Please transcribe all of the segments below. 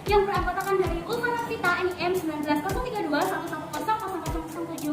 yang beranggotakan dari Ulfanavita NIM 1903211000007.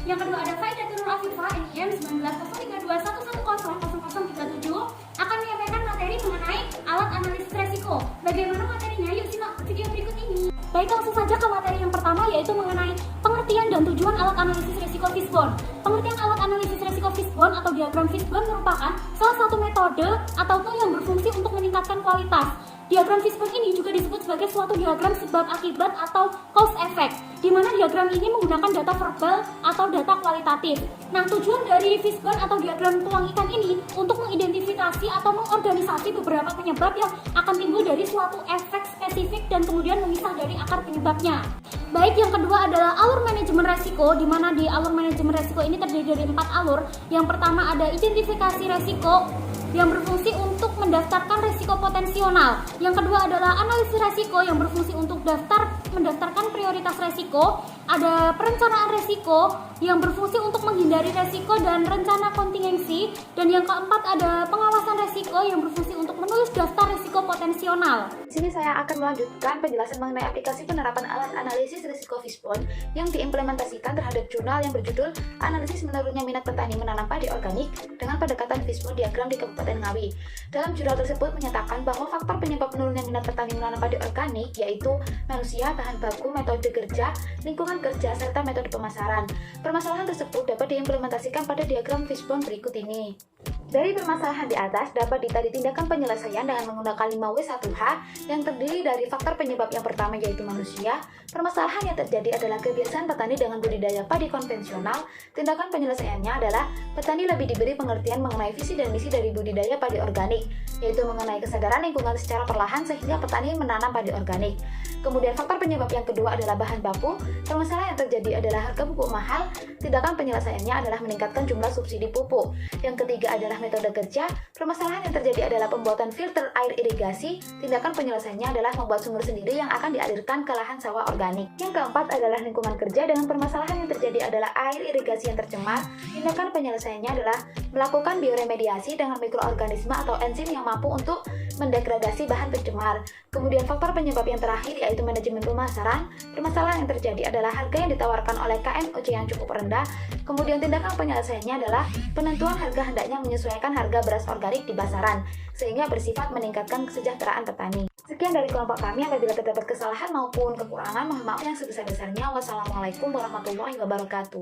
Yang kedua ada Faidatul Nur Afifa NIM 1903211000037 akan menyampaikan materi mengenai alat analisis resiko. Bagaimana materinya? Yuk simak video berikut ini. Baik, langsung saja ke materi yang pertama, yaitu mengenai pengertian dan tujuan alat analisis resiko Fishbone. Pengertian alat analisis resiko Fishbone atau diagram Fishbone merupakan salah satu metode atau tool yang berfungsi untuk meningkatkan kualitas. Diagram Fishbone ini juga disebut sebagai suatu diagram sebab akibat atau cause effect, di mana diagram ini menggunakan data verbal atau data kualitatif. Nah, tujuan dari Fishbone atau diagram tulang ikan ini untuk mengidentifikasi atau mengorganisasi beberapa penyebab yang akan timbul dari suatu efek spesifik dan kemudian memisah dari akar penyebabnya. Baik, yang kedua adalah alur manajemen resiko, di mana di alur manajemen resiko ini terdiri dari 4 alur. Yang pertama ada identifikasi resiko yang berfungsi untuk mendaftarkan resiko potensial. Yang kedua adalah analisis resiko yang berfungsi untuk mendaftarkan prioritas resiko. Ada perencanaan resiko yang berfungsi untuk menghindari resiko dan rencana kontingensi. Dan yang keempat ada pengawasan resiko yang berfungsi untuk menulis daftar resiko potensial. Di sini saya akan melanjutkan penjelasan mengenai aplikasi penerapan alat analisis risiko Fishbone yang diimplementasikan terhadap jurnal yang berjudul Analisis Menurunnya Minat Petani Menanam Padi Organik dengan Pendekatan Fishbone Diagram di Kabupaten Ngawi. Dalam jurnal tersebut menyatakan bahwa faktor penyebab menurunnya minat petani menanam padi organik yaitu manusia, bahan baku, metode kerja, lingkungan kerja, serta metode pemasaran. Permasalahan tersebut dapat diimplementasikan pada diagram Fishbone berikut ini. Dari permasalahan di atas dapat ditarik tindakan penyelesaian dengan menggunakan 5W1H yang terdiri dari faktor penyebab yang pertama yaitu manusia. Permasalahan yang terjadi adalah kebiasaan petani dengan budidaya padi konvensional. Tindakan penyelesaiannya adalah petani lebih diberi pengertian mengenai visi dan misi dari budidaya padi organik, yaitu mengenai kesadaran lingkungan secara perlahan sehingga petani menanam padi organik. Kemudian faktor penyebab yang kedua adalah bahan baku. Permasalahan yang terjadi adalah harga pupuk mahal. Tindakan penyelesaiannya adalah meningkatkan jumlah subsidi pupuk. Yang ketiga adalah metode kerja. Permasalahan yang terjadi adalah pembuatan filter air irigasi. Tindakan penyelesaiannya adalah membuat sumur sendiri yang akan dialirkan ke lahan sawah organik. Yang keempat adalah lingkungan kerja. Dengan permasalahan yang terjadi adalah air irigasi yang tercemar. Tindakan penyelesaiannya adalah melakukan bioremediasi dengan mikroorganisme atau enzim yang mampu untuk mendegradasi bahan pencemar. Kemudian faktor penyebab yang terakhir yaitu manajemen pemasaran. Permasalahan yang terjadi adalah harga yang ditawarkan oleh KMOC yang cukup rendah. Kemudian tindakan penyelesaiannya adalah penentuan harga hendaknya menyesuaikan harga beras organik di pasaran sehingga bersifat meningkatkan kesejahteraan petani. Sekian dari kelompok kami. Apabila terdapat kesalahan maupun kekurangan, mohon maaf yang sebesar-besarnya. Wassalamualaikum warahmatullahi wabarakatuh.